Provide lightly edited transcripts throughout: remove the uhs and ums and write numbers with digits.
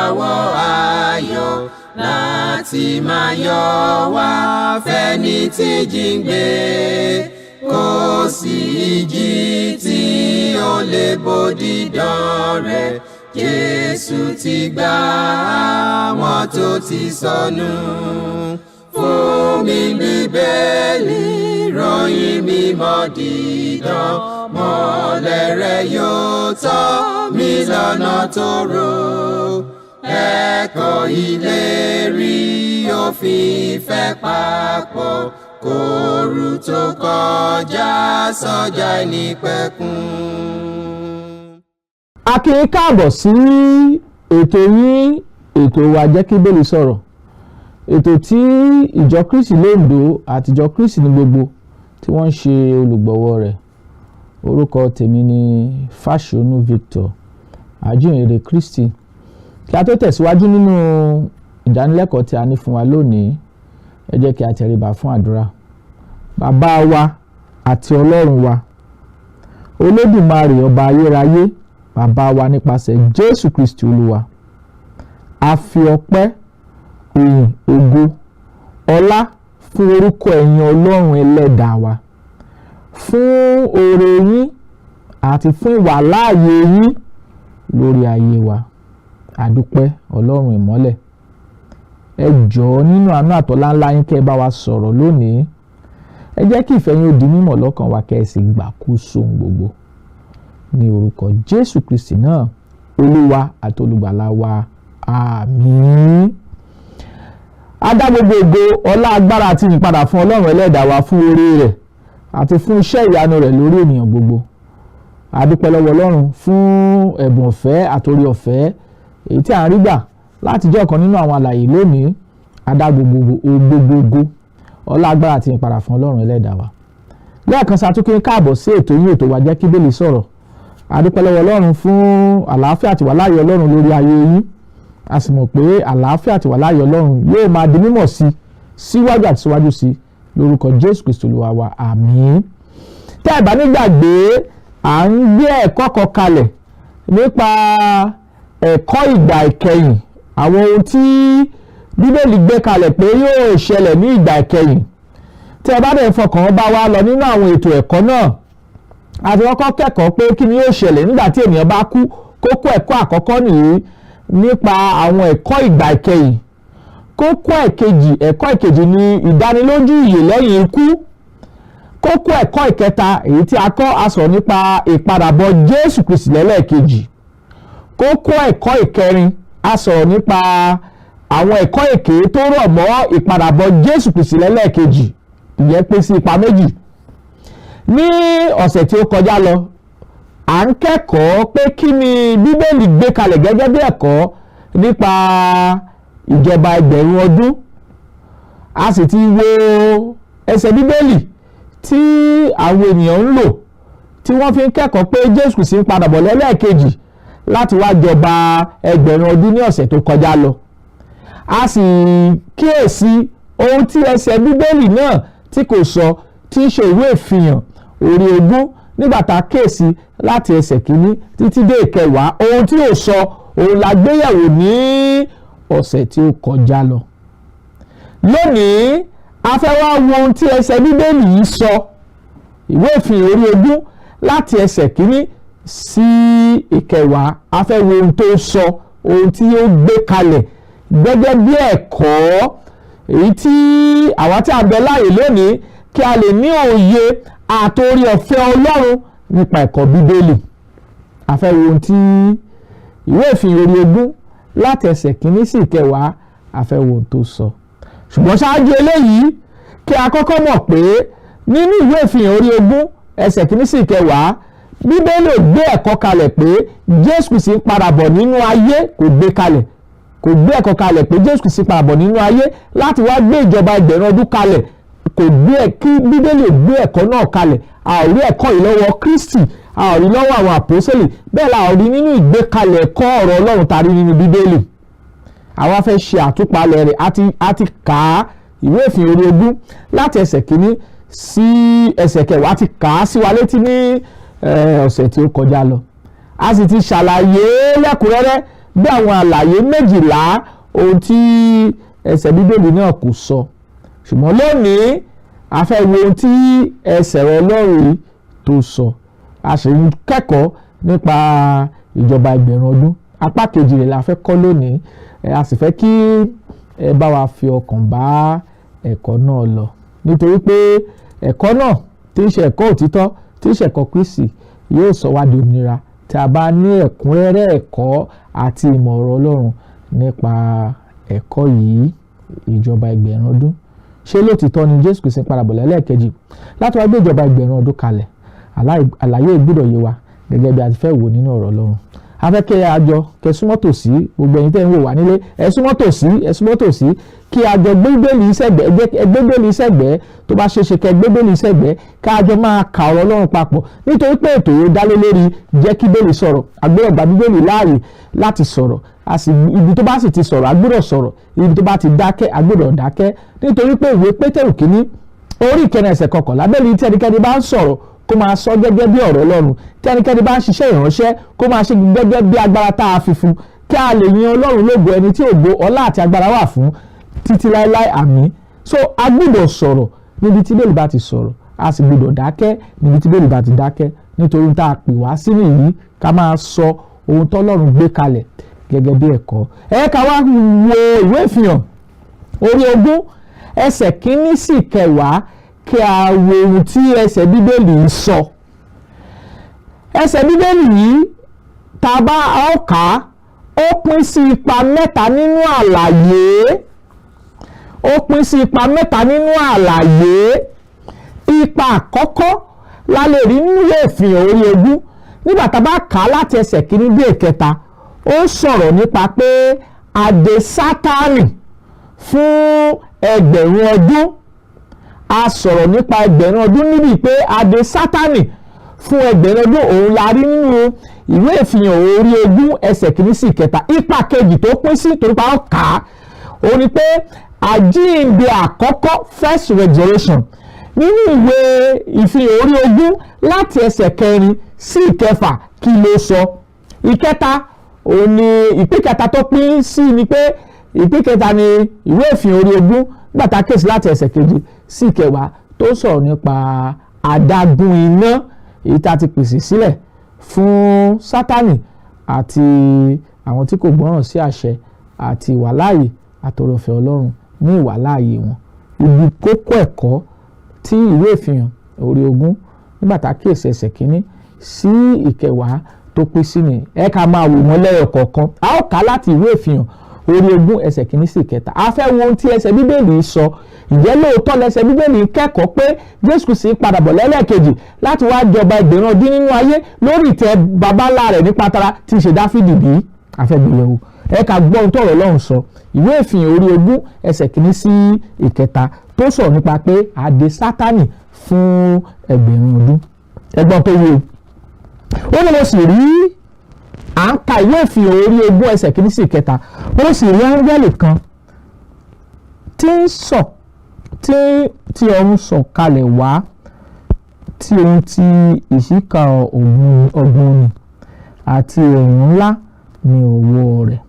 lọ́wọ́ ayọ̀ láti máa yọ̀ wá fẹ́ni tí jíǹgbé. Kò sí ìjì tí ó lè bòdì dán rẹ̀. Jésù ti gbà àwọn tó ti sọnù. Fún mi Bíbélì, ròyìn mímọ́ dídán. Mọ́lẹ̀ rẹ̀ yóò tọ́ mi lọ́nà tòrò. Ẹ̀kọ́ ìlérí òfin ìfẹ́ papọ̀. Kóòrù tó kọjá sọ́jà ìnípẹ̀kun. A kí yín káàbọ̀ sí ètò yín, ètò wa Jẹ́ kí Bíbélì sọ̀rọ̀. Ètò tí ìjọ Kristi l'Oǹdó àti ìjọ Kristi ní gbogbo tí wọ́n ń ṣe olùgbọ̀wọ́ rẹ̀. Orúkọ tèmi ni Fáṣọ̀nù Victor, àjíǹrere Kristi. Kí a tó tẹ̀síwájú nínú ìdánilẹ́kọ̀ọ́ tí a ní fún wa lónìí, ẹ jẹ́ kí a tẹríba fún àdúrà. Bàbá wa àti Ọlọ́run wa, Olódùmarè ọba ayérayé, bàbá wa nípasẹ̀ Jésù Kristi Olúwa, a fi ọpẹ́, ìyìn, ògo, ọlá fún orúkọ ẹ̀yin Ọlọ́run ẹlẹ́dàá wa, fún oore yín àti fún ìwàláàyè yín lórí ayé wa. A dúpẹ́ Ọlọ́run ìmọ́lẹ̀. Ẹ jọ̀ọ́ nínú àánú àtọlá ńlá yín kẹ́ ẹ bá wa sọ̀rọ̀ lónìí. Ẹ jẹ́ kí ìfẹ́ yín ó di mímọ̀ lọ́kàn wa kẹ́ ẹ sì gbàkóso gbogbo. Ní orúkọ Jésù Kristi náà, Olúwa àti olùgbàlà wa, àmín. A dá gbogbo ògo, ọlá, agbára àti ìyìnpadà fún Ọlọ́run ẹlẹ́dàá wa fún oore rẹ̀ àti fún iṣẹ́ ìyanu rẹ̀ lórí ènìyàn gbogbo. A dúpẹ́ lọ́wọ́ Ọlọ́run fún ẹ̀bùn ọ̀fẹ́ àtòrí ọ̀fẹ́ èyí tí a ń rí gbà láti jẹ́ ọ̀kan nínú àwọn àlàyé lónìí. A dá gbogbo ògo, ọlá, agbára àti ìyìnpadà fún Ọlọ́run ẹlẹ́dàá wa. Lẹ́ẹ̀kan sí a tún kí yín káàbọ̀ sí ètò yín, ètò wa Jẹ́ kí Bíbélì sọ̀rọ̀. A dúpẹ́ lọ́wọ́ Ọlọ́run fún àlàáfíà àti ìwàláàyè Ọlọ́run lórí ayé yín. A sì mọ̀ pé àlàáfíà àti ìwàláàyè Ọlọ́run yóò máa di mímọ̀ sí síwájú àti síwájú sí lórúkọ Jésù Kristi Olúwa wa, àmín. Tẹ́ ẹ bá nígbàgbé, à ń gbé ẹ̀kọ́ kan kalẹ̀ nípa ẹ̀kọ́ ìgbà ìkẹyìn, àwọn ohun tí Bíbélì gbé kalẹ̀ pé yóò ṣẹlẹ̀ ní ìgbà ìkẹyìn. Tí ẹ bá dẹ̀ fọkàn bá wa lọ nínú àwọn ètò ẹ̀kọ́ náà, àti kọ́kọ́ kẹ́kọ̀ọ́ pé kí ni yóò ṣẹlẹ̀ nígbà tí ènìyàn bá kú. Kókó ẹ̀kọ́ àkọ́kọ́ nìyí nípa àwọn ẹ̀kọ́ ìgbà ìkẹyìn. Kókó ẹ̀kọ́ ìkejì ni ìdánilójú ìyè lẹ́yìn ikú. Kókó ẹ̀kọ́ ìkẹta èyí tí a kọ́ a sọ̀rọ̀ nípa ìpadàbọ̀ Jésù Kristi lẹ́lẹ́ẹ̀kejì. Kókó ẹ̀kọ́ ìkẹrin a sọ̀rọ̀ nípa àwọn ẹ̀kọ́ èké tó rọ̀ mọ́ ìpadàbọ̀ Jésù Kristi lẹ́lẹ́ẹ̀kejì. Ìyẹn pín sí ipa méjì. Ní ọ̀sẹ̀ tí ó kọjá lọ, à ń kẹ́kọ̀ọ́ pé kí ni Bíbélì gbé kalẹ̀ gẹ́gẹ́ bí ẹ̀kọ́ nípa ìjọba ẹgbẹ̀rún ọdún. A sì ti wo ẹsẹ̀ Bíbélì tí àwọn ènìyàn ń lò tí wọ́n fi ń kẹ́kọ̀ọ́ pé Jésù Kristi ń padà bọ̀ lẹ́lẹ́ẹ̀kejì láti wá jọba ẹgbẹ̀rún ọdún ní ọ̀sẹ̀ tó kọjá lọ. A sì kíyèsí ohun tí ẹsẹ̀ Bíbélì náà tí kò sọ, tí ń ṣe ìwé ìfihàn orí 20 nígbà tá a kíyèsí láti ẹsẹ̀ kìíní títí dé ìkẹwàá. Ohun tí ò sọ òun la gbéyẹ̀wò ní ọ̀sẹ̀ tí ó kọjá lọ. Lónìí a fẹ́ wá wo ohun tí ẹsẹ̀ Bíbélì yìí sọ, ìwé ìfihàn orí 20 láti ẹsẹ̀ kìíní sí ìkẹwàá. A fẹ́ wo ohun tó sọ, ohun tí ó gbé kalẹ̀ gẹ́gẹ́ bí ẹ̀kọ́ èyí tí àwa tí a bẹ láàyè lónìí kí a lè ní òye àtòrí ọ̀fẹ́ Ọlọ́run nípa ẹ̀kọ́ Bíbélì. A fẹ́ wo ohun tí ìwé ìfihàn orí 20 láti ẹsẹ̀ kìíní sí ìkẹwàá, a fẹ́ wo ohun tó sọ. Ṣùgbọ́n ṣáájú eléyìí kí a kọ́kọ́ mọ̀ pé nínú ìwé ìfihàn orí 20 ẹsẹ̀ kìíní sí ìkẹwàá, Bíbélì ò gbé ẹ̀kọ́ kalẹ̀ pé Jésù Kristi ń padà bọ̀ nínú ayé. Kò gbé ẹ̀kọ́ kalẹ̀ pé Jésù Kristi padà bọ̀ nínú ayé láti wá gbé ìjọba ẹgbẹ̀rún ọdún kalẹ̀. Kò gbé kí Bíbélì ò gbé ẹ̀kọ́ náà kalẹ̀. A ò rí ẹ̀kọ́ yìí lọ́wọ́ Kristi, a ò rí lọ́wọ́ àwọn àpọ́sítélì, bẹ́ẹ̀ la ò rí nínú ìgbékalẹ̀ ẹ̀kọ́ ọ̀rọ̀ Ọlọ́run tàrí nínú Bíbélì. Àwa fẹ́ ṣe àtúpalẹ̀ rẹ̀. A ti kà á ìwé ìfihàn orí 20 láti ẹsẹ̀ kìíní sí ẹsẹ̀ kẹwàá. A ti kà á sí wa létí ní ọ̀sẹ̀ tí ó kọjá lọ. A sì ti ṣàlàyé lẹ́kùnrẹ́rẹ́ bí àwọn àlàyé 12 ohun tí ẹsẹ̀ bíbélì náà kò sọ. Ṣùgbọ́n lónìí a fẹ́ wo ohun tí ẹsẹ̀ Ọlọ́run tó sọ. A sì ń kẹ́kọ̀ọ́ nípa ìjọba ẹgbẹ̀rún ọdún. Apá kejì rẹ̀ la fẹ́ kọ́ lónìí. A sì fẹ́ kí ẹ bá wa fi ọkàn bá ẹ̀kọ́ náà lọ. Nítorí pé ẹ̀kọ́ náà tí ń ṣe ẹ̀kọ́ òtítọ́, tí ń ṣe ẹ̀kọ́ Kristi, yóò sọ wá di òmìnira tí a bá ní ẹ̀kúnrẹ́rẹ́ ẹ̀kọ́ àti ìmọ̀ ọ̀rọ̀ Ọlọ́run nípa ẹ̀kọ́ yìí, ìjọba ẹgbẹ̀rún ọdún. Ṣé lótìtọ́ ni Jésù Kristi padà bọ̀ lẹ́ẹ̀kejì láti wá gbé ìjọba ẹgbẹ̀rún ọdún kalẹ̀? Àlàyé ìgbọ́dọ̀ yé wa gẹ́gẹ́ bí a ti fẹ́ wò nínú ọ̀rọ̀ Ọlọ́run. A fẹ́ kí a jọ kẹ́ súnmọ́ tòsí, gbogbo ẹ̀yin tẹ́ ń wò wá nílé, ẹ súnmọ́ tòsí kí a jọ gbé Bíbélì sẹ́gbẹ̀ẹ́ tó bá ṣe ṣe kẹ́ gbé Bíbélì sẹ́gbẹ̀ẹ́ ká a jọ máa ka ọ̀rọ̀ Ọlọ́run papọ̀. Nítorí pé ètò yóò dálé lórí jẹ́ kí Bíbélì sọ̀rọ̀, a gbọ́dọ̀ gba Bíbélì láàyè láti sọ̀rọ̀. Ibi tó bá sì ti sọ̀rọ̀ a gbọ́dọ̀ sọ̀rọ̀, ibi tó bá ti dákẹ́ a gbọ́dọ̀ dákẹ́. Nítorí pé ìwé Pétérù kìíní orí 9 ẹsẹ̀ 11 Bíbélì tí ẹnikẹ́ni bá ń sọ̀rọ̀ kó máa sọ gẹ́gẹ́ bí ọ̀rọ̀ Ọlọ́run, tí ẹnikẹ́ni bá ń ṣiṣẹ́ ìránṣẹ́ kó máa ṣe gẹ́gẹ́ bí agbára tá a fi fún, kí a lè yin Ọlọ́run lógo, ẹni tí ògo, ọlá àti agbára wà fún títí láéláé, àmín. So a gbọ́dọ̀ sọ̀rọ̀ níbi tí Bíbélì bá ti sọ̀rọ̀, a sì gbọ́dọ̀ dákẹ́ níbi tí Bíbélì bá ti dákẹ́. Nítorí tá a pè wá sí nìyí ká máa sọ ohun tọ́lọ́run gbé kalẹ̀ gẹ́gẹ́ bí ẹ̀kọ́. Ká wá wo ìwé Ìfihàn orí 20 ẹsẹ̀ 1 sí 10 kí a wo ohun tí ẹsẹ̀ Bíbélì ń sọ. Ẹsẹ̀ Bíbélì yìí tá a bá kà á, ó pín sí ipa mẹ́ta nínú àlàyé. Ipa àkọ́kọ́ la lè rí nínú Ìfihàn orí 20 nígbà tá a bá kà á láti ẹsẹ̀ 1 dé 7. Ó sọ̀rọ̀ nípa pé àdè Sátánì fún ẹgbẹ̀rún ọdún. A sọ̀rọ̀ nípa ẹgbẹ̀rún ọdún níbi pé àdè Sátánì fún ẹgbẹ̀rún ọdún òun la rí nínú ìwé Ìfihàn orí 20 ẹsẹ̀ 1 sí 7. Ipa kejì tó pín sí torí pa ó kà á, ó ní pé àjíǹde àkọ́kọ́, first resurrection, nínú ìwé Ìfihàn orí 20 láti ẹsẹ̀ 4 sí 6 kí ló sọ. Ìkẹta òun ni ìpín kẹta tó pín sí ni pé ìpín kẹta ni ìwé Ìfihàn orí 20 nígbà tá a kéèsì láti ẹsẹ̀ 7 sí 9 tó sọ̀rọ̀ nípa adágún iná èyí tá a ti pèsè sílẹ̀ fún Sátánì àti àwọn tí kò gbọ́ràn sí àṣẹ àti ìwàláàyè àtọ̀rọ̀fẹ́ Ọlọ́run ní ìwàláàyè wọn. Ibi kókó ẹ̀kọ́ tí ìwé Ìfihàn orí 20 nígbà tá a kéèsì ẹsẹ̀ 1 sí 9 tó pín sí ni. Ká máa wò wọ́n lẹ́yọ kọ̀ọ̀kan. A ó kà láti ìwé Ìfihàn orí 20 ẹsẹ̀ 1 sí 7. A fẹ́ wo ohun tí ẹsẹ̀ Bíbélì sọ. Ǹjẹ́ lóòótọ́ lẹsẹ̀ Bíbélì kẹ́kọ̀ọ́ pé Jésù Kristi padà bọ̀ lẹ́lẹ́kejì láti wá jọba ẹgbẹ̀rún ọdún nínú ayé lórí ìtẹ́ babalá rẹ̀ nípa tara tí í ṣe Dáfídì bí? A fẹ́ gbéyẹ̀wò. Ká gbọ́ ohun tọ́rọ̀ Ọlọ́run sọ. Ìwé Ìfihàn orí 20 ẹsẹ̀ 1 sí 7 tó sọ̀rọ̀ nípa pé àdè Sátánì fún ẹgbẹ̀rún ọdún. Ẹgbọ́n tó yé o. Ó ní mo sì rí à ń ka ìwé Ìfihàn orí 20 ẹsẹ̀ 1 sí 7. Ó sì rí áńgẹ́lì kan tí ọ̀run sọ̀ kalẹ̀ wá, tí ohun ti ìṣíka ọ̀gbun ni àti ẹ̀yìn ńlá ní ọwọ́ rẹ̀.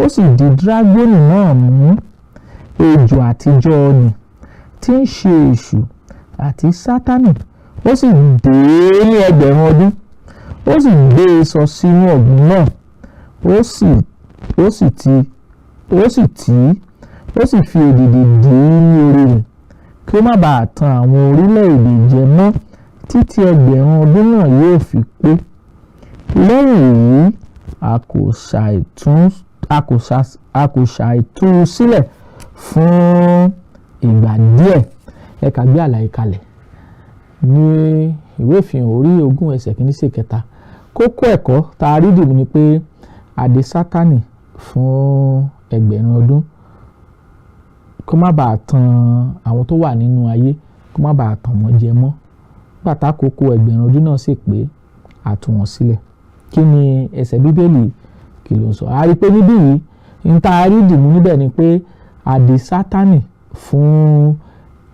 Ó sì di dírágónì náà mú, ejò àtijọ́ ni tí ń ṣe èṣù àti Sátánì. Ó sì dè é ní ẹgbẹ̀rún ọdún. Ó sì gbé e sọ sínú ọ̀gbun náà. Ó sì fi èdìdì dì í ní orí rẹ̀ kí ó má bàa tan àwọn orílẹ̀-èdè jẹ mọ́ títí ẹgbẹ̀rún ọdún náà yóò fi pé. Lẹ́yìn èyí a kò ṣàìtú sílẹ̀ fún ìgbà díẹ̀. Ká gbé àlàyé kalẹ̀ ní ìwé Ìfihàn orí 20 ẹsẹ̀ 1 sí 7. Kókó ẹ̀kọ́ tá a rí dìbò ni pé àdè Sátánì fún ẹgbẹ̀rún ọdún kó má bàa tan àwọn tó wà nínú ayé, kó má bàa tàn wọ́n jẹ mọ́. Bàtà kókó ẹgbẹ̀rún ọdún náà sì pé a tú wọn sílẹ̀. Kí ni ẹsẹ̀ Bíbélì kí ló sọ? A rí pé níbí yìí ń ta rí dìbò níbẹ̀ ni pé àdè Sátánì fún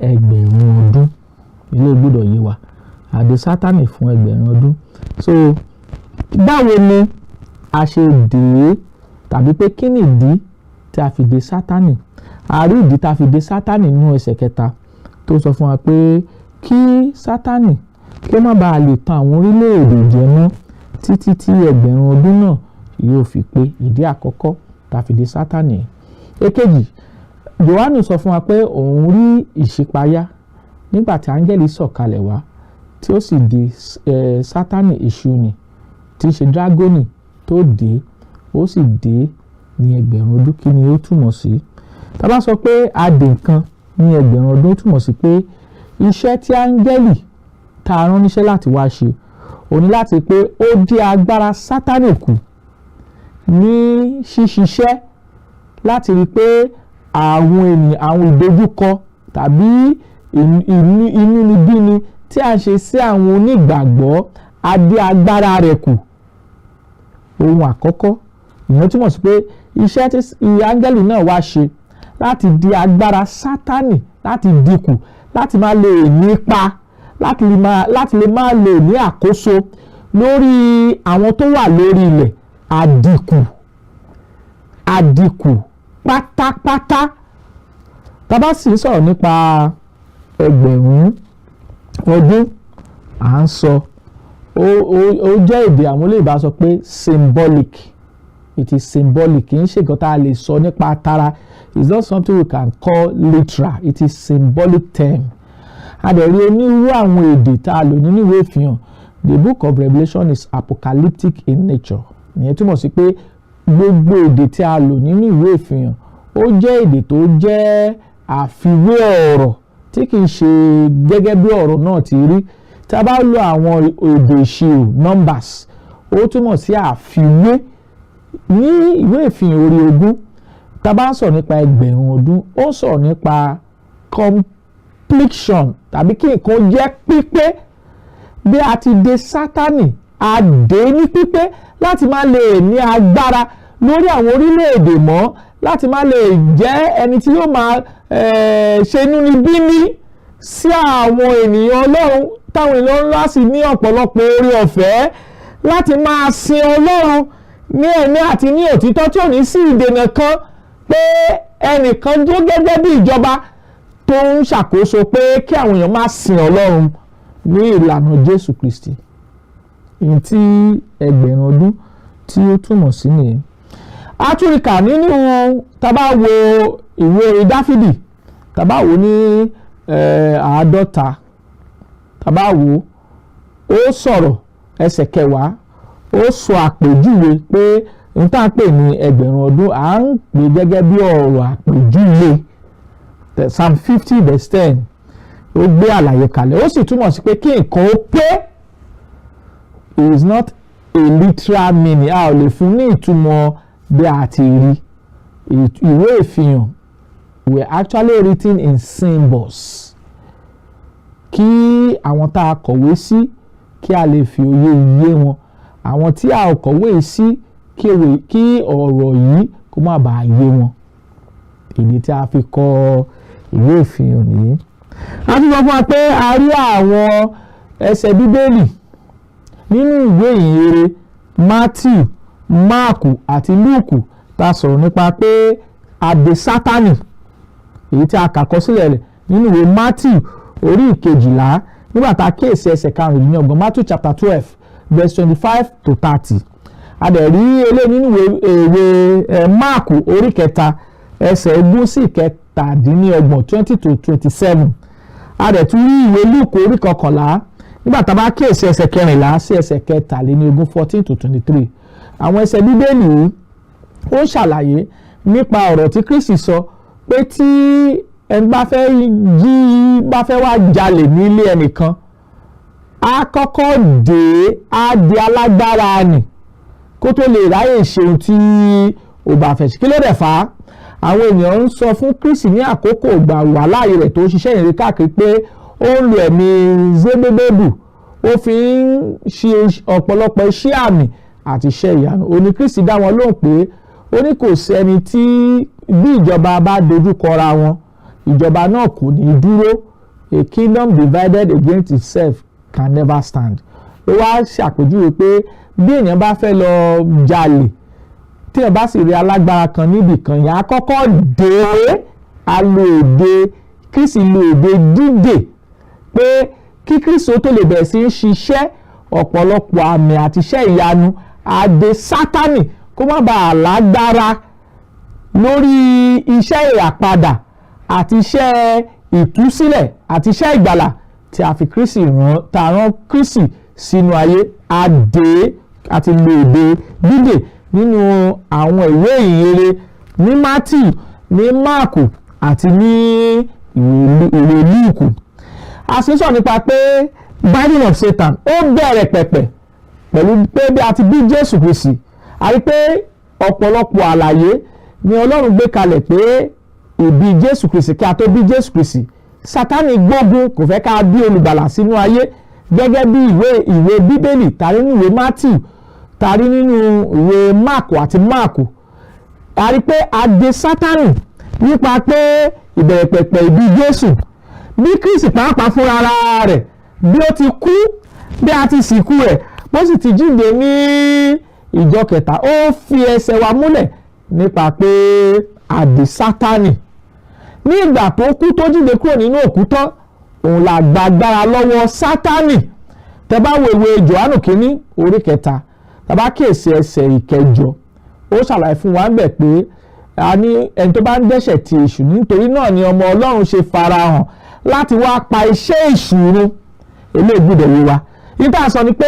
ẹgbẹ̀rún ọdún. Ilé gbọ́dọ̀ yé wa. Àdè Sátánì fún ẹgbẹ̀rún ọdún. So báwo ni a ṣe dè é tàbí pé kí ni ìdí tí a fi dè Sátánì. A rí ìdí tí a fi dè Sátánì nínú ẹsẹ̀ 3 tó sọ fún wa pé kí Sátánì kí ó má bàa lè tàn àwọn orílẹ̀-èdè jẹ mọ́ títí tí ẹgbẹ̀rún ọdún náà yóò fi pé. Ìdí àkọ́kọ́ tá a fi dè Sátánì. Èkejì, Jòhánù sọ fún wa pé òun rí ìṣípayá nígbà tí áńgẹ́lì sọ̀kalẹ̀ wá tí ó sì dè Sátánì èṣù ni tí í ṣe dragoni tó dè ó sì dè ní ẹgbẹ̀rún ọdún. Kí ni ó túmọ̀ sí? Tá bá sọ pé a dè nǹkan ní ẹgbẹ̀rún ọdún, ó túmọ̀ sí pé iṣẹ́ tí áńgẹ́lì tá a rán níṣẹ́ láti wá ṣe ó ní láti pé ó dí agbára Sátánì kù ní ṣíṣiṣẹ́ láti rí pé àwọn ènìyàn, àwọn ìdojúkọ tàbí inúnibíni tí a ṣe sí àwọn onígbàgbọ́ á dí agbára rẹ̀ kù. Ohun àkọ́kọ́ ìyẹn túmọ̀ sí pé iṣẹ́ tí áńgẹ́lì náà wá ṣe láti dí agbára Sátánì láti dínkù, láti má lè nípa, láti lè má lè ní àkóso lórí àwọn tó wà lórí ilẹ̀, àdínkù pátápátá. Tá bá sì ń sọ̀rọ̀ nípa ẹgbẹ̀rún ọdún, à ń sọ ó jẹ́ èdè àwọn olóyìnbá sọ pé symbolic. It is symbolic. Kì í ṣe nǹkan tá a lè sọ nípa tara. It's not something we can call literal. It is symbolic term. A dẹ̀ rí onírúurú àwọn èdè tá a lò nínú ìwé ìfihàn. The book of Revelation is apocalyptic in nature. Ìyẹn túmọ̀ sí pé gbogbo èdè tí a lò nínú ìwé ìfihàn ó jẹ́ èdè tó jẹ́ àfiwé ọ̀rọ̀ tí kì í ṣe gẹ́gẹ́ bí ọ̀rọ̀ náà ti rí. Tá a bá lo àwọn èdè ìṣirò numbers, ó túmọ̀ sí àfiwé. Ní ìwé ìfihàn orí 20, tá a bá ń sọ̀rọ̀ nípa ẹgbẹ̀rún ọdún, ó ń sọ̀rọ̀ nípa completion tàbí kí nǹkan jẹ́ pípé. Bí a ti dè Sátánì, a dè ní pípé láti má lè ní agbára lórí àwọn orílẹ̀-èdè mọ́, láti má lè jẹ́ ẹni tí yóò máa ṣe inúnibíni sí àwọn ènìyàn Ọlọ́run, táwọn ènìyàn ńlá sì ní ọ̀pọ̀lọpọ̀ oore ọ̀fẹ́ láti máa sin Ọlọ́run ní ẹ̀mí àti ní òtítọ́, tí ò ní sí ìdènà kan pé ẹnìkan dúró gẹ́gẹ́ bí ìjọba tó ń ṣàkóso pé kí àwọn èèyàn máa sin Ọlọ́run ní ìlànà Jésù Kristi. Ìyẹn tí ẹgbẹ̀rún ọdún tí ó túmọ̀ sí nìyẹn. A tún rí kà nínú, tá bá wo ìwé Dáfídì, tá bá wo ní 50, tá bá wo ó sọ̀rọ̀ ẹsẹ̀ 10, ó sọ àpèjúwe pé n tá pè ní ẹgbẹ̀rún ọdún à ń pè gẹ́gẹ́ bí ọ̀rọ̀ àpèjúwe. Psalm 50 verse 10 ó gbé àlàyé kalẹ̀. Ó sì túmọ̀ sí pé kí nǹkan ó pé. It is not a literal meaning. A ò lè fún ní ìtumọ̀ bí a ti rí. Ìwé ìfihàn were actually written in symbols. Kí àwọn tá a kọ̀wé sí kí a lè fi òye yé wọn. Àwọn tí a ò kọ̀wé sí kí ọ̀rọ̀ yìí kó má bàa yé wọn. Ìdí tí a fi kọ ìwé ìfihàn nìyí. A tún sọ fún wa pé a rí àwọn ẹsẹ̀ Bíbélì nínú ìwé ìhìnrere Matthew, Máàkù àti Lúùkù tá sọ̀rọ̀ nípa pé a dè Sátánì, èyí tí a kà kọ sílẹ̀ rẹ̀ nínú ìwé Matthew orí 12 nígbà tá a kíyèsí ẹsẹ̀ 25, Matthew chapter 12 verse 25 to 30. A dẹ̀ rí eléyìí nínú ìwé Máàkù orí 3 ẹsẹ̀ 20 sí 17 20 to 27. A dẹ̀ tún rí ìwé Lúùkù orí 11 nígbà tá a bá kíyèsí ẹsẹ̀ 14 sí ẹsẹ̀ 23 14 to 23. Àwọn ẹsẹ̀ Bíbélì ó ń ṣàlàyé nípa ọ̀rọ̀ tí Kristi sọ pé tí ẹni bá fẹ́ wá jalè nílé ẹnìkan, á kọ́kọ́ á di alágbára nì kó tó lè ráyè ṣe ohun tí ó bá fẹ́ ṣe. Kí ló dẹ̀ fà á? Àwọn ènìyàn ń sọ fún Kristi ní àkókò ìgbà wà láàyè rẹ̀ tó ń ṣiṣẹ́ ìrìn káàkiri pé ó ń lo ẹ̀mí Zébédébù, ó fi ń ṣe ọ̀pọ̀lọpọ̀ iṣẹ́ àmì àti iṣẹ́ ìyanu. Ó ní Kristi dá wọn lóhùn pé ó ní kò sí ẹni tí bí ìjọba bá dojú kọra wọn, ìjọba náà kò ní dúró. A kingdom divided against itself can never stand. Ó wá ṣàpèjúwe pé bí èèyàn bá fẹ́ lọ jalè tí ẹ bá sì rí alágbára kan níbì kan yẹn àkọ́kọ́ dé alo èdè Kristi lo èdè dídè pé kí Kristi tó lè bẹ̀rẹ̀ sí í ṣiṣẹ́ ọ̀pọ̀lọpọ̀ àmì àti iṣẹ́ ìyanu àdè Sátánì kó má bàa lágbára lórí iṣẹ́ ìràpadà àti iṣẹ́ ìtúsílẹ̀ àti iṣẹ́ ìgbàlà tí a fi Kristi rán Kristi sínú ayé àdè àti lo èdè dídè nínú àwọn ìwé ìyìnrere ní Mátíù ní Máàkù àti ní ìwé Lúùkù. A sì sọ nípa pé binding of Satan ó bẹ̀rẹ̀ pẹ̀pẹ̀ pẹ̀lú pé bí a ti bí Jésù Kristi a rí pé ọ̀pọ̀lọpọ̀ àlàyé ni Ọlọ́run gbé kalẹ̀ pé ìbí Jésù Kristi kí a tó bí Jésù Kristi Sátánì gbógun kò fẹ́ ká bí olùgbàlà sínú ayé gẹ́gẹ́ bí ìwé Bíbélì tàrí nínú ìwé Mátíù tàrí nínú ìwé Máàkù àti Máàkù a rí pé àdè Sátánì nípa pé ìbẹ̀rẹ̀ pẹ̀pẹ̀ ìbí Jésù bí Kristi pàápàá fúnra rẹ̀ bí ó ti kú bí a ti sìnkú rẹ̀ bó sì ti jíǹde ní ìjọ kẹta ó fi ẹsẹ̀ wa múlẹ̀ nípa pé àdè Sátánì ní ìgbà tó kú tó jíǹde kúrò nínú òkú tán òun là gba agbára lọ́wọ́ Sátánì. Tẹ́ bá wo ìwé Jòhánù kínní orí 3 tá bá kíyèsí ẹsẹ̀ 8 ó ṣàlàyé fún wa ńbẹ̀ pé a ní ẹni tó bá ń dẹ́ṣẹ̀ ti èṣù nítorí náà ni ọmọ Ọlọ́run ṣe farahàn láti wá pa iṣẹ́ èṣù run. Eléyìí gbọ́dọ̀ yé wa níta sọ ni pé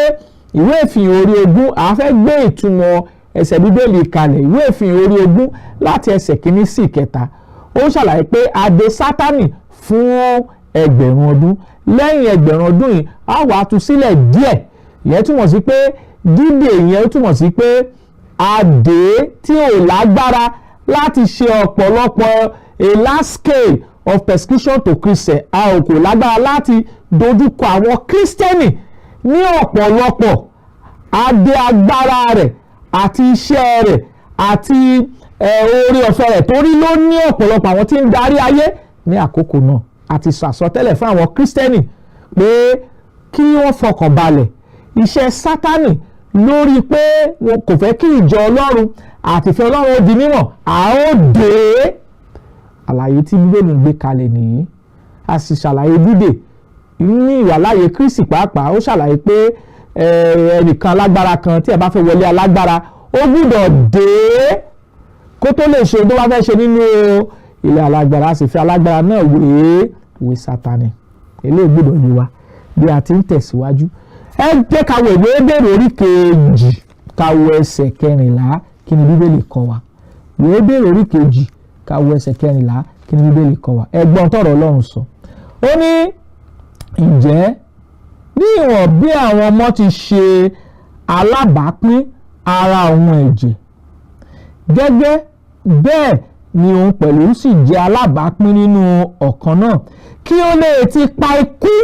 ìwé ìfihàn orí 20 a fẹ́ gbé ìtumọ̀ ẹsẹ̀ Bíbélì kalẹ̀ ìwé ìfihàn orí 20 láti ẹsẹ̀ 1 sí 3 ó ṣàlàyé pé àdè Sátánì fún ẹgbẹ̀rún ọdún lẹ́yìn ẹgbẹ̀rún ọdún yìí a wà tú sílẹ̀ díẹ̀ ìyẹn túmọ̀ sí pé dídè ìyẹn túmọ̀ sí pé àdè tí ò lágbára láti ṣe ọ̀pọ̀lọpọ̀ a large scale of persecution to Christians a ò kò lágbára láti dojúkọ àwọn Kírísítẹ́nì ní ọ̀pọ̀lọpọ̀ àdè agbára rẹ̀ àti iṣẹ́ rẹ̀ àti oore ọ̀fẹ́ rẹ̀ torí ló ní ọ̀pọ̀lọpọ̀ àwọn tí ń darí ayé ní àkókò náà àti sọ àsọtẹ́lẹ̀ fún àwọn Kírísítẹ́nì pé kí wọ́n fọkàn balẹ̀ iṣẹ́ Sátánì lórí pé wọn kò fẹ́ kí ìjọ Ọlọ́run àti ìfẹ́ Ọlọ́run ó di mímọ̀ a ó dé àlàyé tí Bíbélì gbé kalẹ̀ nìyí a sì ṣàlàyé dídè ní ìwàláyé Kristi pàápàá ó ṣàlàyé pé ẹnìkan alágbára kan tí ẹ bá fẹ́ wọlé alágbára ó gbúdọ̀ dé kó tó lè ṣe tó bá fẹ́ ṣe nínú ilé alágbára a sì fi alágbára náà wé Sátánì. Eléyìí gbọ́dọ̀ yé wa bí a ti ń tẹ̀síwájú. Ẹ jẹ́ ká wo ìwé Hébérù orí 2 ká wo ẹsẹ̀ 14 kí ni Bíbélì kọ́ wa. Ìwé Hébérù orí 2 ká wo ẹsẹ̀ 14 kí ni Bíbélì kọ́ wa. Ẹ gbọ́n tọ̀rọ̀ Ọlọ́run sọ. Ó ní ǹjẹ́ ní ìwọ̀n bí àwọn ọmọ ti ṣe alábàápín ara òun ẹ̀jẹ̀ gẹ́gẹ́ bẹ́ẹ̀ ni òun pẹ̀lú sì jẹ́ alábàápín nínú ọ̀kan náà kí ó lè ti pa ikú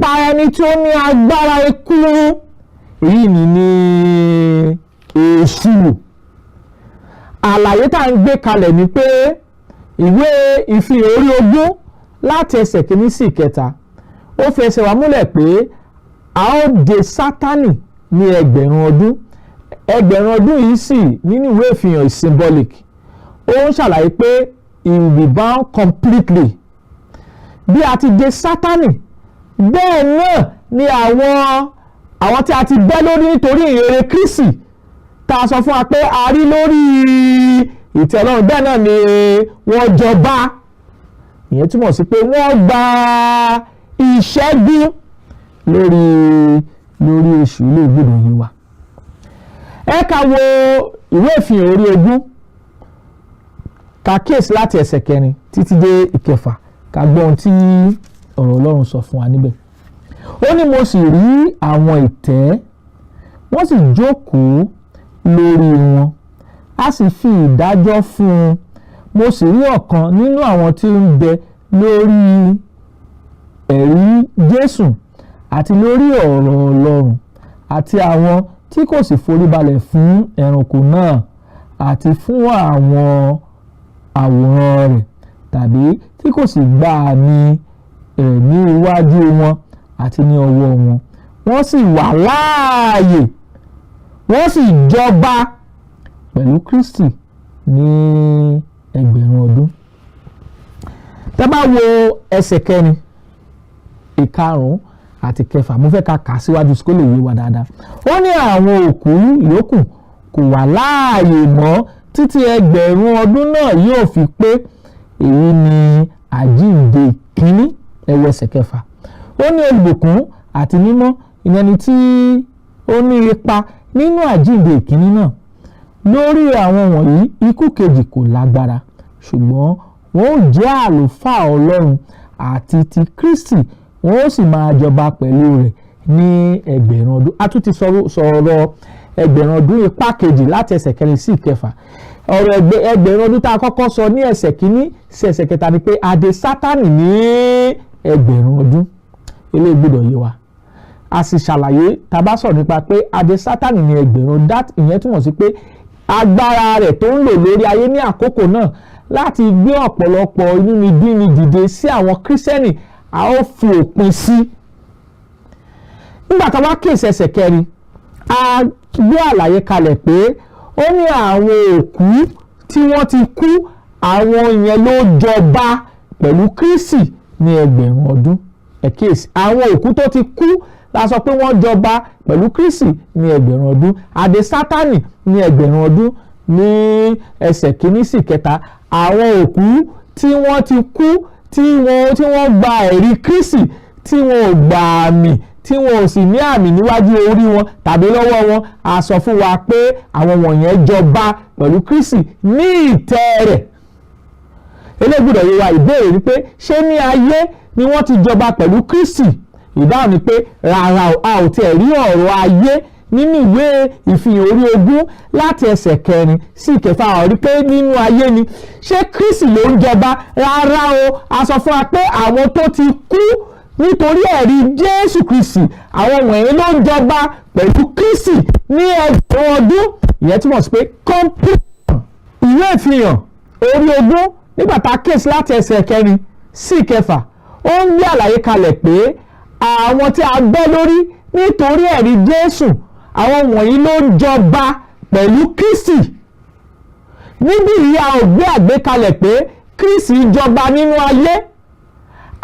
pa ẹni tí ó ní agbára ikú èyí ní èṣù. Àlàyé tá à ń gbé kalẹ̀ ni pé ìwé ìfihàn orí 20 láti ẹsẹ̀ 1 sí 3 ó fi ẹsẹ̀ wa múlẹ̀ pé a ó dè Sátánì ní ẹgbẹ̀rún ọdún yìí sì nínú ìwé ìfihàn symbolic ó ń ṣàlàyé pé he will be bound completely. Bí a ti dè Sátánì bẹ́ẹ̀ náà ni àwọn tí a ti bẹ́ lórí nítorí ìyìnrere Kristi tá a sọ fún wa pé a rí lórí ìtẹ́ Ọlọ́run bẹ́ẹ̀ náà ni wọ́n jọba. Ìyẹn túmọ̀ sí pé wọ́n gba ìṣẹ́gun lórí èṣù ilé ìgbìmọ̀ yìí wa. Ẹ ká wo ìwé ìfihàn orí 20 ká kíyèsí láti ẹsẹ̀ 4 títí dé 6 ká gbọ́ ohun tí ọ̀rọ̀ Ọlọ́run sọ fún wa níbẹ̀. Ó ní mo sì rí àwọn ìtẹ́ wọ́n sì jókòó lórí wọn a sì fi ìdájọ́ fún un mo sì rí ọ̀kan nínú àwọn tí ń bẹ lórí ẹ̀rí Jésù àti lórí ọ̀rọ̀ Ọlọ́run àti àwọn tí kò sì foríbalẹ̀ fún ẹranko náà àti fún àwọn àwòrán rẹ̀ tàbí tí kò sì gba àmì rẹ̀ ní iwájú wọn àti ní ọwọ́ wọn wọ́n sì wà láàyè wọ́n sì jọba pẹ̀lú Kristi ní ẹgbẹ̀rún ọdún. Tá bá wo ẹsẹ̀ kẹrin, ìkarùn-ún àti kẹfà, mo fẹ́ ká kà síwájú kó lè yé wa dáadáa. Ó ní àwọn òkú ìyókù kò wà láàyè mọ́ títí ẹgbẹ̀rún ọdún náà yóò fi pé. Èyí ni àjíǹde kínní. Ẹ wo ẹsẹ̀ kẹfà. Ó ní olùbùkún àti mímọ́ ìyẹn ni tí ó ní ipa nínú àjíǹde ìkíní náà. Lórí àwọn wọ̀nyí ikú kejì kò lágbára, ṣùgbọ́n wọ́n ó jẹ́ àlùfáà Ọlọ́run àti ti Kristi, wọ́n ó sì máa jọba pẹ̀lú rẹ̀ ní ẹgbẹ̀rún ọdún. A tún ti sọ̀rọ̀ ẹgbẹ̀rún ọdún ipá kejì láti ẹsẹ̀ kẹrin sí ìkẹfà. Ọ̀rọ̀ ẹgbẹ̀rún ọdún tá a kọ́kọ́ sọ ní ẹsẹ̀ kínní sí ẹsẹ̀ kẹta ni pé adé Sátánì ní ẹgbẹ̀rún ọdún. Eléyìí gbọ́dọ̀ yé wa. A sì ṣàlàyé tá a bá sọ̀rọ̀ nípa pé adé Sátánì ní ẹgbẹ̀rún, ìyẹn túmọ̀ sí pé agbára rẹ̀ tó ń lò lórí ayé ní àkókò náà láti gbé ọ̀pọ̀lọpọ̀ inúnibíni dìde sí àwọn Kírísítẹ́nì a ó fi òpin sí. Nígbà tá a wá kíyèsí ẹsẹ̀ kẹrin, a gbé àlàyé kalẹ̀ pé ó ní àwọn òkú tí wọ́n ti kú, àwọn yẹn ló jọba pẹ̀lú Kristi ní ẹgbẹ̀rún ọdún. Ẹ kíyèsí, àwọn òkú tó ti kú la sọ pé wọ́n jọba pẹ̀lú Kristi ní ẹgbẹ̀rún ọdún. Adé Sátánì ní ẹgbẹ̀rún ọdún ní ẹsẹ̀ kínní sí kẹta. Àwọn òkú tí wọ́n ti kú tí wọ́n gba ẹ̀rí Kristi, tí wọ́n ò gba àmì, tí wọ́n ò sì ní àmì níwájú orí wọn tàbí lọ́wọ́ wọn, a sọ fún wa pé àwọn wọ̀nyẹn jọba pẹ̀lú Kristi ní ìtẹ́ rẹ̀. Eléyìí gbọ́dọ̀ yé wa. Ìbéèrè ni pé ṣé ní ayé ni wọ́n ti jọba pẹ̀lú Kristi? Ìdáhùn ni pé rárá, a ò tiẹ̀ rí ọ̀rọ̀ ayé nínú ìwé ìfihàn orí 20 láti ẹsẹ̀ kẹrin sí ìkẹfà. A rí pé nínú ayé ni. Ṣé Kristi ló ń jọba? Rárá o. A sọ fún wa pé àwọn tó ti kú nítorí ẹ̀rí Jésù Kristi, àwọn wọ̀nyí ló ń jọba pẹ̀lú Kristi ní ẹgbẹ̀rún ọdún. Ìyẹn túmọ̀ sí pé completion. Ìwé ìfihàn orí 20 nígbà tá a kíyèsí láti ẹsẹ̀ kẹrin sí ìkẹfà, ó ń gbé àlàyé kalẹ̀ pé àwọn tí a gbẹ́ lórí nítorí ẹ̀rí Jésù, àwọn wọ̀nyí ló ń jọba pẹ̀lú Kristi. Níbí yìí a ò gbé àgbékalẹ̀ pé Kristi jọba nínú ayé.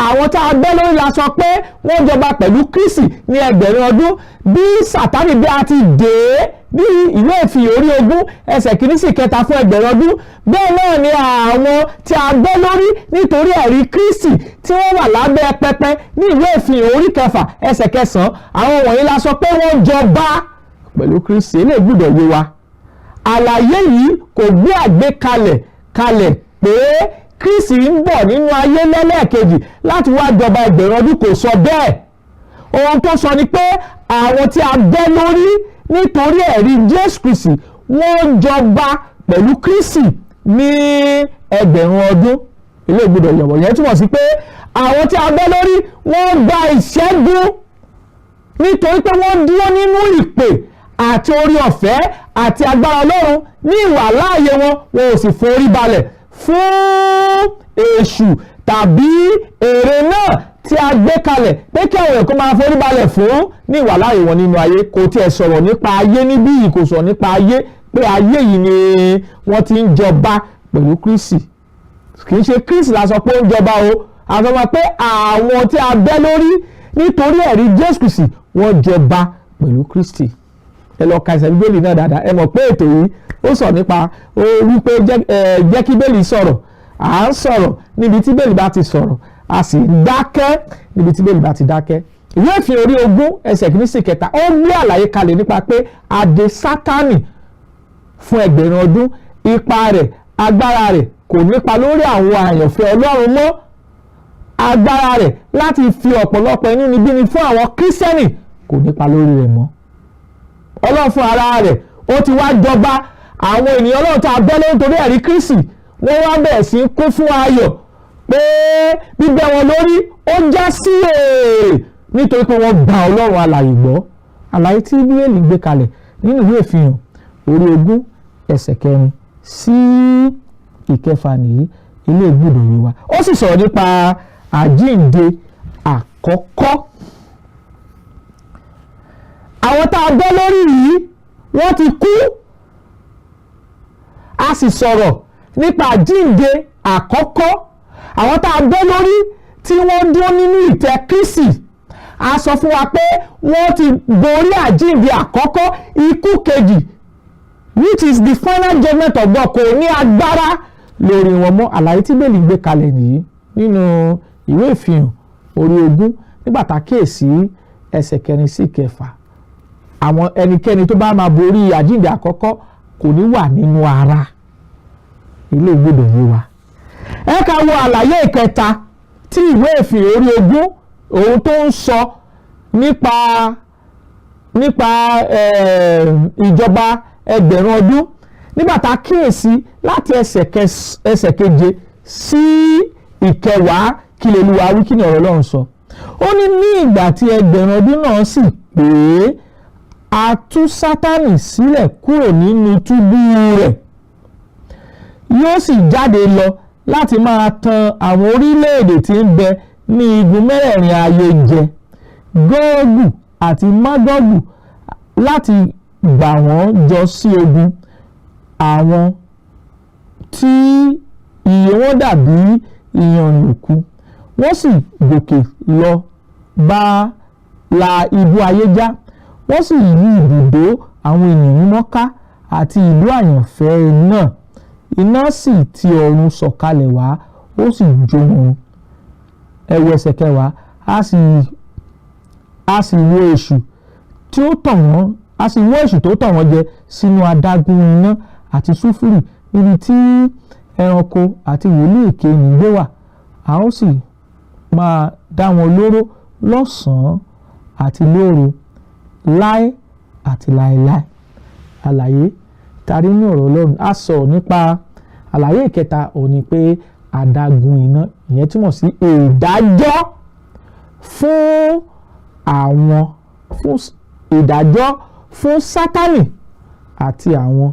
Àwọn tá a gbẹ́ lórí la sọ pé wọ́n jọba pẹ̀lú Kristi ní ẹgbẹ̀rún ọdún. Bí Sátánì bí a ti dè é bí ìwé ìfihàn orí 20 ẹsẹ̀ kìíní sí kẹta fún ẹgbẹ̀rún ọdún, bẹ́ẹ̀ náà ni àwọn tí a gbẹ́ lórí nítorí ẹ̀rí Kristi tí wọ́n wà lábẹ́ pẹpẹ ní ìwé ìfihàn orí 6 ẹsẹ̀ 9, àwọn wọ̀nyí la sọ pé wọ́n jọba pẹ̀lú Kristi. Eléyìí gbọ́dọ̀ yé wa. Àlàyé yìí kò gbé àgbékalẹ̀ pé Kristi ń bọ̀ nínú ayé lẹ́lẹ́kejì láti wá jọba ẹgbẹ̀rún ọdún, kò sọ bẹ́ẹ̀. Ohun tó sọ ni pé àwọn tí a gbẹ́ lórí nítorí ẹ̀rí Jésù Kristi wọ́n jọba pẹ̀lú Kristi ní ẹgbẹ̀rún ọdún. Ilé ìgbọ́dọ̀ yọ̀wọ̀ yẹn túmọ̀ sí pé àwọn tí a gbẹ́ lórí wọ́n gba ìṣẹ́gun nítorí pé wọ́n dúró nínú ìpè àti orí ọ̀fẹ́ àti agbára Ọlọ́run ní ìwà láàyè wọn ò sì forí balẹ̀ fún èṣù tàbí èrè náà tí a gbé kalẹ̀ pé kí àwọn èèyàn kó máa forí balẹ̀ fún ní ìwà láàyè wọn nínú ayé. Kò tiẹ̀ sọ̀rọ̀ nípa ayé níbí yìí, kò sọ̀rọ̀ nípa ayé pé ayé yìí ni wọ́n ti ń jọba pẹ̀lú Kristi. Kì í ṣe Kristi la sọ pé ó ń jọba o. A sọ pé àwọn tí a bẹ́ lórí nítorí ẹ̀rí Jésù Kristi wọ́n jọba pẹ̀lú Kristi. Ẹ lọ ka ẹsẹ̀ Bíbélì náà dáadáa. Ẹ mọ̀ pé ètò yìí ó sọ nípa wípé jẹ́ kí Bíbélì sọ̀rọ̀. À ń sọ̀rọ̀ níbi tí Bíbélì bá ti sọ̀rọ̀, a sì dákẹ́ níbi tí Bíbélì bá ti dákẹ́. Ìwé ìfihàn orí 20 ẹsẹ̀ kìíní sí kẹta ó gbé àlàyé kalẹ̀ nípa pé adé Sátánì fún ẹgbẹ̀rún ọdún, ipa rẹ̀, agbára rẹ̀ kò nípa lórí àwọn àyànfẹ́ Ọlọ́run mọ́. Agbára rẹ̀ láti fi ọ̀pọ̀lọpọ̀ inúnibíni fún àwọn Kírísítẹ́nì kò nípa lórí rẹ̀ mọ́. Ọlọ́run fún ara rẹ̀ ó ti wá jọba. Àwọn ènìyàn Ọlọ́run tá a bẹ́ lórí nítorí ẹ̀rí Kristi wọ́n wá bẹ̀rẹ̀ sí kún fún ayọ̀ pé bíbẹ́ wọn lórí ó já sí èrè nítorí pé wọ́n gba Ọlọ́run alààyè gbọ́. Àlàyé tí Bíbélì gbé kalẹ̀ nínú ìwé ìfihàn orí 20 ẹsẹ̀ 4 sí ìkẹfà nìyí. Ilé ìgbọ́dọ̀ yé wa. Ó sì sọ̀rọ̀ nípa àjíǹde àkọ́kọ́. Àwọn tá a gbẹ́ lórí yìí wọ́n ti kú a sì sọ̀rọ̀ nípa àjíǹde àkọ́kọ́ àwọn tá a bẹ́ lórí tí wọ́n dúró nínú ìtẹ́ Kristi. A sọ fún wa pé wọ́n ti borí àjíǹde àkọ́kọ́, ikú kejì which is the final judgment of God kò ní agbára lórí wọn mọ́. Àlàyé tí Bíbélì gbé kalẹ̀ nìyí nínú ìwé ìfihàn orí 20 nígbà tá a kíyèsí ẹsẹ̀ 4 sí 6. Àwọn ẹnikẹ́ni tó bá máa borí àjíǹde àkọ́kọ́ kò ní wà nínú ara. Ilé gbọ́dọ̀ yé wa. Ẹ ká wo àlàyé ìkẹta tí ìwé ìfihàn orí 20 ohun tó ń sọ nípa ìjọba ẹgbẹ̀rún ọdún nígbà tá a kíyèsí láti ẹsẹ̀ 7 sí 10 kí l'Olúwa wí, kí ni ọ̀rọ̀ Ọlọ́run sọ. Ó ní ìgbà tí ẹgbẹ̀rún ọdún náà sì pé a tú Sátánì sílẹ̀ kúrò nínú túbú rẹ̀, yóò sì jáde lọ láti máa tan àwọn orílẹ̀-èdè tí ń bẹ ní igun mẹ́rẹ̀ẹ̀rin ayé jẹ, Gógù àti Mágọ́gù, láti gbà wọ́n jọ sí ogun, àwọn tí iye wọn dàbí ìyànnìkú. Wọ́n sì gòkè lọ bá la ibú ayé já, wọ́n sì yí ibùdó àwọn ènìyàn mímọ́ ká àti ìlú àyànfẹ́ náà. Iná sì ti ọ̀run sọ̀kalẹ̀ wá, ó sì jó wọn. Ẹ wo ẹsẹ̀ 10. A sì wọ́ èṣù tó tàn wọ́n jẹ sínú adágún iná àti sulfuri, níbi tí ẹranko àti wòlíì èké ń gbé wà. A ó sì máa dá wọn lóró lọ́sàn-án àti lóru, láé àti láéláé. Àlàyé tari ní ọ̀rọ̀ Ọlọ́run. A sọ̀rọ̀ nípa àlàyé ìkẹta òní pé adágún iná, ìyẹn túmọ̀ sí ìdájọ́ fún fún Sátánì àti àwọn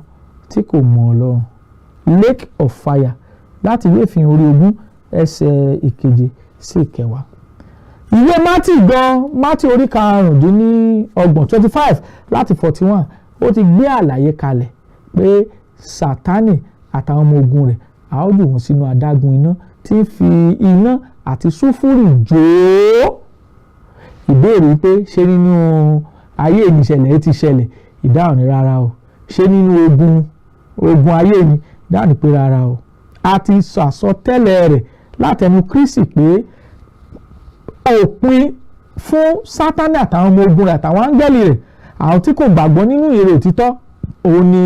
tí kò mọ̀ Ọlọ́run. Lake of fire láti ìwé ìfihàn orí 20 ẹsẹ̀ 7 sí 10. Ìwé Mátì orí 25 láti 41 ó ti gbé àlàyé kalẹ̀ pé Sátánì àtàwọn ọmọ ogun rẹ̀ a ó jù wọ́n sínú adágún iná tí ń fi iná àti sulfuri jó. Ìbéèrè pé ṣé nínú ayé ìṣẹ̀lẹ̀ ti ṣẹlẹ̀? Ìdáhùn ni rárá o. Ṣé nínú ogun ayé ni? Ìdáhùn ni pé rárá o. A ti sọ àsọtẹ́lẹ̀ rẹ̀ látẹnu Kristi pé òpin fún Sátánì àtàwọn ọmọ ogun rẹ̀ àtàwọn áńgẹ́lì rẹ̀, àwọn tí kò gbàgbọ́ nínú ìyèrè òtítọ́, òun ni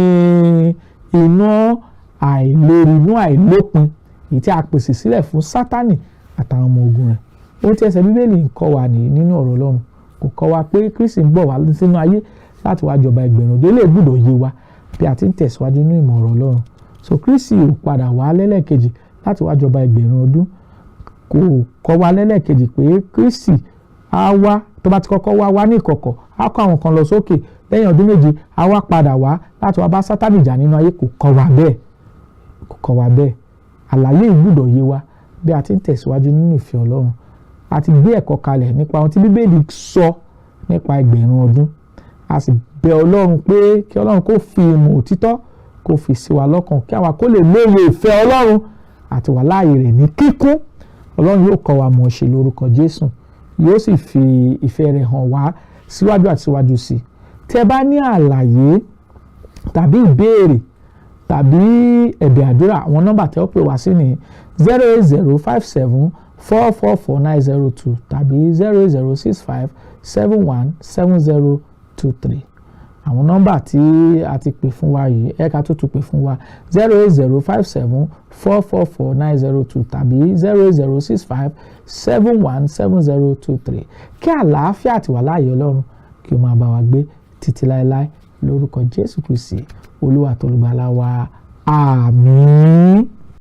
iná àìlópin èyí tí a pèsè sílẹ̀ fún Sátánì àtàwọn ọmọ ogun rẹ̀. Ohun tí ẹsẹ̀ Bíbélì ń kọ́ wa nínú ọ̀rọ̀ Ọlọ́run kò kọ́ wa pé Kristi ń bọ̀ wá sínú ayé láti wá jọba ẹgbẹ̀rún ọdún. Eléyìí gbọ́dọ̀ yé wa bí a ti ń tẹ̀síwájú nínú ìmọ̀ ọ̀rọ̀ Ọlọ́run. So Kristi ò padà wá lẹ́lẹ́kejì láti wá jọba ẹgbẹ̀rún ọdún. Kò kọ́ wa lẹ́lẹ́kejì pé Kristi á wá, tó bá ti kọ́kọ́ wá ní ìkọ̀kọ̀, á kó àwọn kan lọ sókè, lẹ́yìn ọdún méje á wá padà wá láti wá bá Sátánì jà nínú ayé. Kò kọ́ wa bẹ́ẹ̀. Àlàyé ìgbọ́dọ̀ yé wa bí a ti ń tẹ̀síwájú nínú ìfẹ́ Ọlọ́run. A ti gbé ẹ̀kọ́ kalẹ̀ nípa ohun tí Bíbélì sọ nípa ẹgbẹ̀rún ọdún. A sì bẹ̀ Ọlọ́run pé kí Ọlọ́run kó fi ìmọ̀ òtítọ́ kó fi sí wa lọ́kàn, kí àwa kó lè lóye ìfẹ́ Ọlọ́run àti wà láàyè rẹ̀ ní kíkún. Ọlọ́run yóò kọ́ wa mọ̀ ṣe lórúkọ Jésù, yóò sì fi ìfẹ́ rẹ̀ hàn wá síwájú àti síwájú sí i. Tí ẹ bá ní àlàyé tàbí ìbéèrè tàbí ẹ̀bẹ̀ àdúrà, àwọn nọ́mbà tẹ́ ó pè wá sí ní 08057444902 tàbí 08065717023. àwọn nọ́mbà tí a ti pè fún wa yìí ẹ̀ka tó tún pè fún wa 08057444902 tàbí 08065717023. kí àlàáfíà àti wà láàyè Ọlọ́run kí ó máa bá wa gbé títí láéláé lórúkọ Jésù Kristi Olúwa àti Olùgbàlà wa. Àmín.